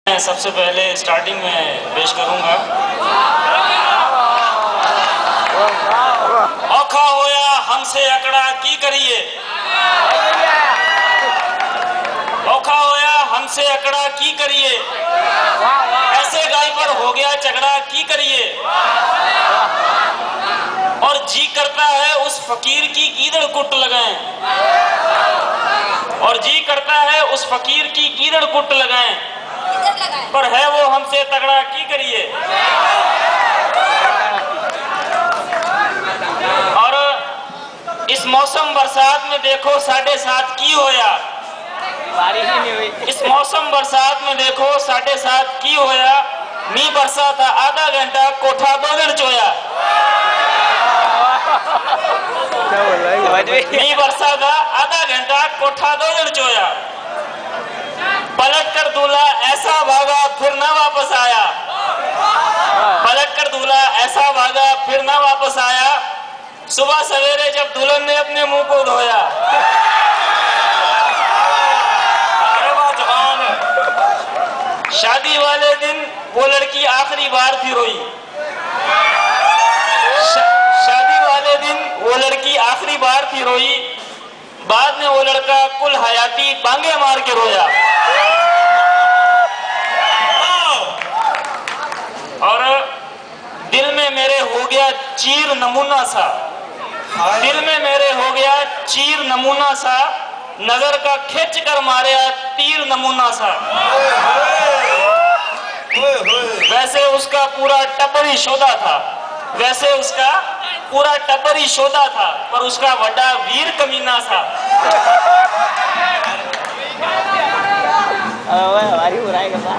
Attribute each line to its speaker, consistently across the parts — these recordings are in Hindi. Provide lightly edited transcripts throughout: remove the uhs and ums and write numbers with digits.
Speaker 1: मैं सबसे पहले स्टार्टिंग में पेश करूंगा। औखा होया हमसे अकड़ा की करिए, औखा होया हमसे अकड़ा की करिए, ऐसे गाय पर हो गया झगड़ा की करिए। और जी करता है उस फकीर की गीदड़ कुट लगाएं, और जी करता है उस फकीर की गीदड़ कुट लगाएं, पर है वो हमसे तगड़ा की करिए। और इस मौसम बरसात में देखो 7:30 की होया,
Speaker 2: बारिश ही नहीं हुई।
Speaker 1: इस मौसम बरसात में देखो 7:30 की होया। नी बरसा था आधा घंटा कोठा 2 दिन चोया। नी बरसा था आधा घंटा कोठा 2 दिन चोया। पलट कर दूल्हा ऐसा भागा फिर ना वापस आया, पलट कर दूल्हा ऐसा भागा फिर ना वापस आया। सुबह सवेरे जब दुल्हन ने अपने मुंह को धोया, शादी वाले दिन वो लड़की आखिरी बार थी रोई, शादी वाले दिन वो लड़की आखिरी बार थी रोई। बाद में वो लड़का कुल हयाती बांगे मार के रोया। और दिल में मेरे हो गया चीर नमूना सा, दिल में मेरे हो गया चीर नमूना सा, नजर का खिंच कर मारा तीर नमूना सा। वैसे उसका पूरा टब्बरी शोधा था, वैसे उसका पूरा टब्बरी शोधा था, पर उसका बड़ा वीर कमीना था।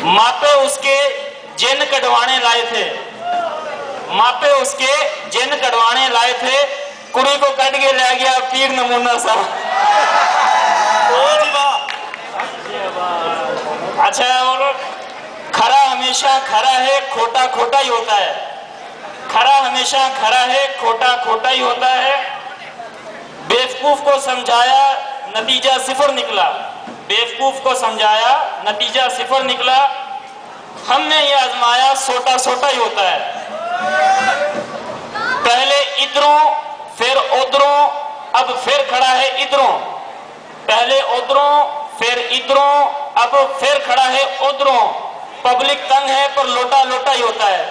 Speaker 1: मापे उसके जिन कटवाने लाए थे, मापे उसके जिन कटवाने लाए थे, कुड़ी को कट के ले गया पीर नमूना सा। अच्छा, और खरा हमेशा खरा है, खोटा खोटा ही होता है। खरा हमेशा खरा है, खोटा खोटा ही होता है। बेवकूफ को समझाया नतीजा 0 निकला, बेवकूफ को समझाया नतीजा 0 निकला। हमने ये आजमाया सोटा सोटा ही होता है। पहले इधरों फिर उधरों, अब फिर खड़ा है इधरों। पहले उधरों फिर इधरों, अब फिर खड़ा है उधरों। पब्लिक तंग है पर लोटा लोटा ही होता है।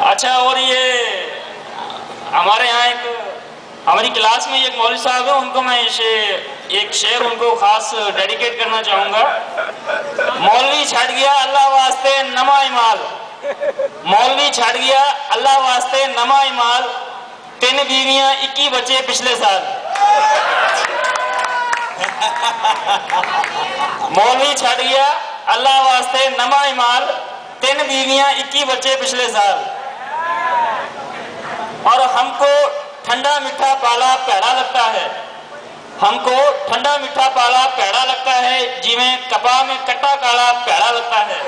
Speaker 1: अच्छा, और ये हमारे यहाँ हमारी क्लास में एक मौलवी साहब है, उनको मैं एक शेर उनको खास डेडिकेट करना चाहूंगा। मौलवी छट गया अल्लाह वास्ते नमा इमाल, मौलवी छट गया अल्लाह वास्ते नमा इमाल, 3 बीवियां 21 बच्चे पिछले साल। मौलवी छट गया अल्लाह वास्ते नमा इमाल, 3 बीवियां 21 बच्चे पिछले साल। और हमको ठंडा मीठा पाला पैड़ा लगता है, हमको ठंडा मीठा पाला पैड़ा लगता है, जिमें कपा में कट्टा काला पैड़ा लगता है।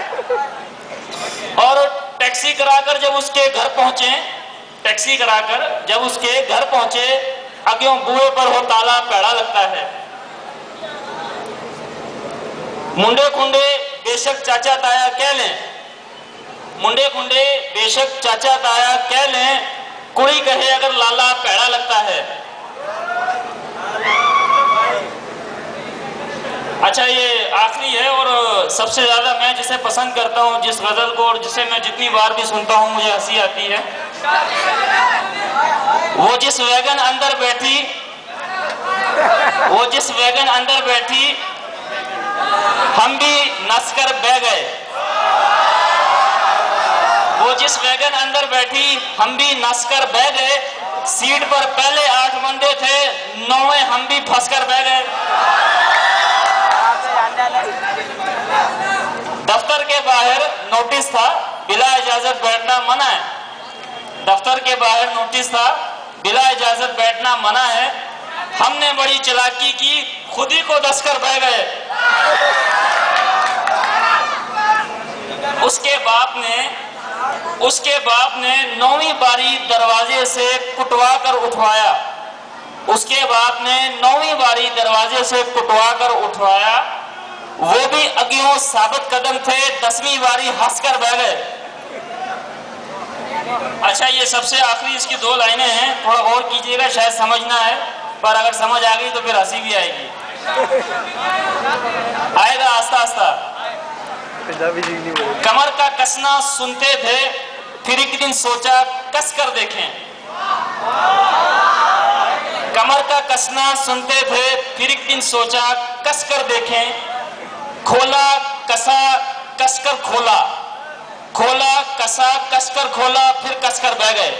Speaker 1: और टैक्सी कराकर जब उसके घर पहुंचे, टैक्सी कराकर जब उसके घर पहुंचे, अग्यों बुए पर हो ताला पैड़ा लगता है। मुंडे खुंडे बेशक चाचा ताया कह लें, मुंडे खुंडे बेशक चाचा ताया कह लें, कुड़ी कहे अगर लाला पैड़ा लगता है। अच्छा, ये आखिरी है और सबसे ज्यादा मैं जिसे पसंद करता हूँ, जिस गजल को, और जिसे मैं जितनी बार भी सुनता हूँ मुझे हंसी आती है। वो जिस वैगन अंदर बैठी, वो जिस वैगन अंदर बैठी, हम भी नस कर बह गए। वो जिस वैगन अंदर बैठी हम भी नस कर बह गए। सीट पर पहले 8 बंदे थे, 9वें हम भी फंस कर बह गए। दफ्तर के बाहर नोटिस था बिला इजाजत बैठना मना है, दफ्तर के बाहर नोटिस था बिला इजाजत बैठना मना है। हमने बड़ी चालाकी की, खुद ही को दस कर बह गए। उसके बाप ने 9वीं बारी दरवाजे से कुटवा कर उठवाया, उसके बाद ने 9वीं बारी दरवाजे से कुटवा कर उठवाया, वो भी अज्ञों साबित कदम थे, 10वीं बारी हंसकर बह गए। अच्छा, ये सबसे आखिरी इसकी 2 लाइनें हैं, थोड़ा और कीजिएगा, शायद समझना है, पर अगर समझ आ गई तो फिर हंसी भी आएगी। आएगा आस्ता आस्ता। कमर का कसना सुनते थे, फिर एक दिन सोचा कस कर देखें। कमर का कसना सुनते थे, फिर एक दिन सोचा कस कर देखें। खोला कसा कसकर खोला, खोला कसा कसकर खोला, फिर कसकर बह गए।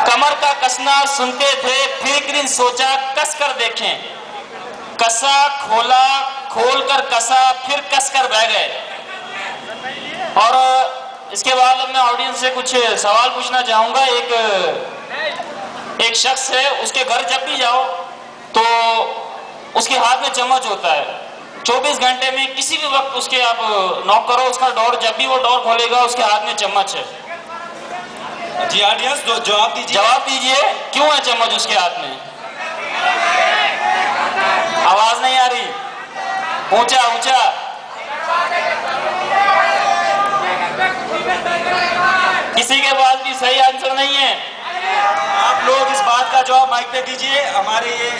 Speaker 1: कमर का कसना सुनते थे, फिर एक दिन सोचा कसकर देखें। कसा खोला, खोलकर कसा, फिर कसकर बह गए। और इसके बाद अब मैं ऑडियंस से कुछ सवाल पूछना चाहूंगा। एक शख्स है, उसके घर जब भी जाओ तो उसके हाथ में चम्मच होता है। 24 घंटे में किसी भी वक्त उसके आप नॉक करो, उसका डोर, जब भी वो डोर खोलेगा उसके हाथ में चम्मच है।
Speaker 3: जी ऑडियंस जवाब दीजिए,
Speaker 1: जवाब दीजिए, क्यों है चम्मच उसके हाथ में? आवाज नहीं आ रही, ऊंचा ऊंचा। किसी के पास भी सही आंसर नहीं है।
Speaker 3: आप लोग इस बात का जवाब माइक पे दीजिए। हमारे ये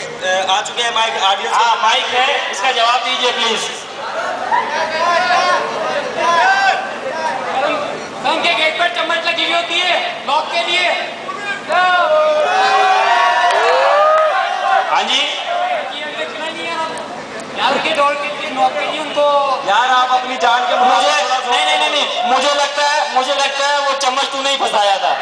Speaker 3: आ चुके हैं माइक ऑडियंस।
Speaker 1: हाँ, माइक है, इसका जवाब दीजिए प्लीज।
Speaker 2: उनके गेट पर चम्मच लगी हुई होती है लॉक के लिए।
Speaker 1: हाँ जी,
Speaker 2: यार उनके डोर के लिए, नॉक के लिए उनको।
Speaker 3: यार आप अपनी जान के
Speaker 1: मुझे नहीं, मुझे लगता है वो चम्मच तू नहीं फंसाया था।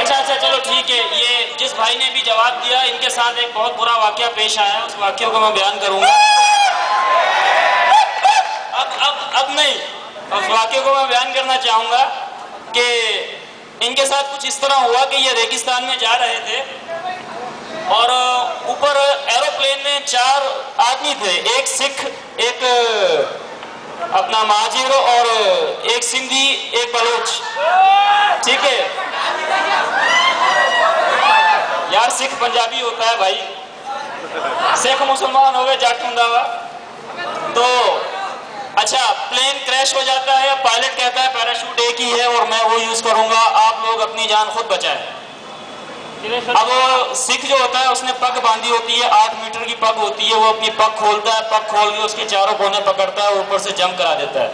Speaker 1: अच्छा, चलो ठीक है। ये जिस भाई ने भी जवाब दिया, इनके साथ एक बहुत बुरा वाकया पेश आया, उस वाकये को मैं बयान करूंगा। अब नहीं, उस वाकये को मैं बयान करना चाहूंगा कि इनके साथ कुछ इस तरह हुआ कि ये रेगिस्तान में जा रहे थे और ऊपर एरोप्लेन में 4 आदमी थे, एक सिख, एक अपना महाजिर और एक सिंधी, एक बलोच। ठीक है यार, सिख पंजाबी होता है भाई, सिख मुसलमान हो गए जाटुंडावा। तो अच्छा, प्लेन क्रैश हो जाता है, पायलट कहता है पैराशूट एक ही है और मैं वो यूज करूंगा, आप लोग अपनी जान खुद बचाएं। अब सिख जो होता है उसने पग बांधी होती है, 8 मीटर की पग होती है, वो अपनी पग खोलता है, पग खोल के उसके चारों कोने पकड़ता है, ऊपर से जंप करा देता है।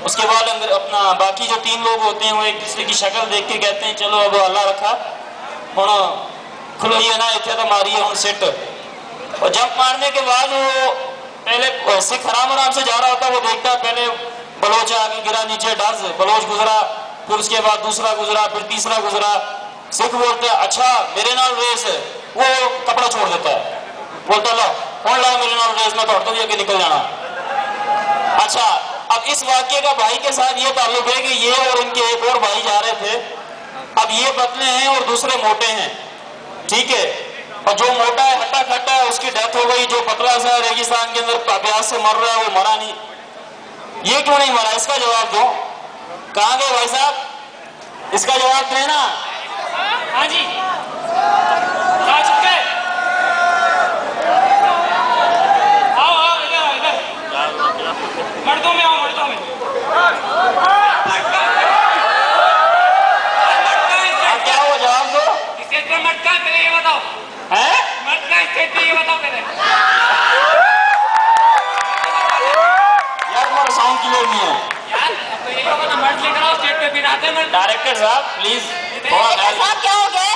Speaker 1: उसके बाद अंदर अपना बाकी जो 3 लोग होते हैं वो एक दूसरे की शक्ल देख के कहते हैं चलो अब अल्लाह रखा हुण खुलोइए ना, इतने तो मारिए हुण सिट। और जंप मारने के बाद वो पहले सिख आराम से जा रहा होता है, वो देखता है पहले बलोच आगे गिरा नीचे, डज बलोच गुजरा, फिर उसके बाद दूसरा गुजरा, फिर तीसरा गुजरा। सिख बोलते हैं अच्छा मेरे नाल रेस है, वो कपड़ा छोड़ देता है, बोलता लो कौन लाओ मेरे नाल रेस में, दौड़ते हुए निकल जाना। अच्छा, अब इस वाक्य का भाई के साथ ये ताल्लुक है कि ये और इनके एक और भाई जा रहे थे। अब ये पतले हैं और दूसरे मोटे हैं, ठीक है, और जो मोटा है हट्टा खट्टा है उसकी डेथ हो गई, जो पतला सा रेगिस्तान के अंदर प्यास से मर रहा है वो मरा नहीं। ये क्यों नहीं मरा, इसका जवाब दो। कहाँ गए भाई साहब, इसका जवाब दें ना।
Speaker 2: हाँ जी, आ चुके। आओ इधर मर्दों में आओ, मर्दों में।
Speaker 1: क्या हुआ, जवाब दो।
Speaker 2: किस क्षेत्र में मटका है पहले ये बताओ।
Speaker 1: है
Speaker 2: मटका इस क्षेत्र ये बताओ पहले।
Speaker 1: यार तुम्हारा साउंड क्लियर नहीं है
Speaker 2: यार तो ये बता, मर्द लेकर आओ स्टेट पे, फिर आते हैं मर्द।
Speaker 1: डायरेक्टर साहब प्लीज
Speaker 4: साहब क्या हो गया?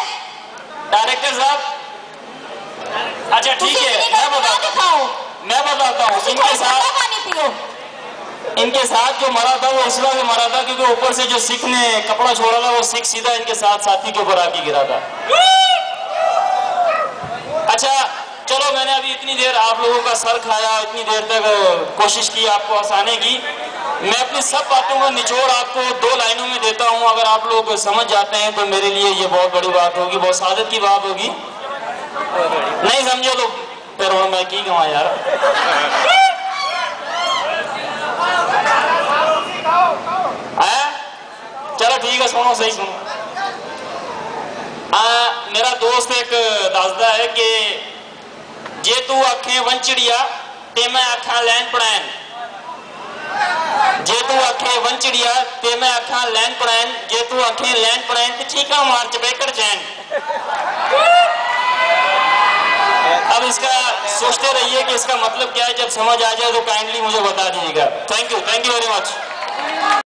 Speaker 1: डायरेक्टर साहब, अच्छा ठीक है, मैं बताता हूँ इनके साथ जो मरा था वो इसलिए मरा था क्योंकि ऊपर से जो सिख ने कपड़ा छोड़ा था वो सिख सीधा इनके साथ साथी के ऊपर आके गिरा था। अच्छा चलो, मैंने अभी इतनी देर आप लोगों का सर खाया, इतनी देर तक कोशिश की आपको हंसाने की। मैं अपनी सब बातों का निचोड़ आपको 2 लाइनों में देता हूं, अगर आप लोग समझ जाते हैं तो मेरे लिए ये बहुत बड़ी बात होगी, बहुत सादत की बात होगी। नहीं समझे तो फिर मैं की कहूँ यार। चलो ठीक है, सुनो सही सुनो। मेरा दोस्त एक दसदा है कि जे तू आखे वंचड़िया ते मैं आखा लैन पढ़ैन, जे तू आखे वंचड़िया ते मैं आखा लैन पढ़ैन, जे तू आखे लैन पढ़ैन ते चीखा मार चबेकर चैन। अब इसका सोचते रहिए कि इसका मतलब क्या है, जब समझ आ जाए तो काइंडली मुझे बता दीजिएगा। Thank you very much.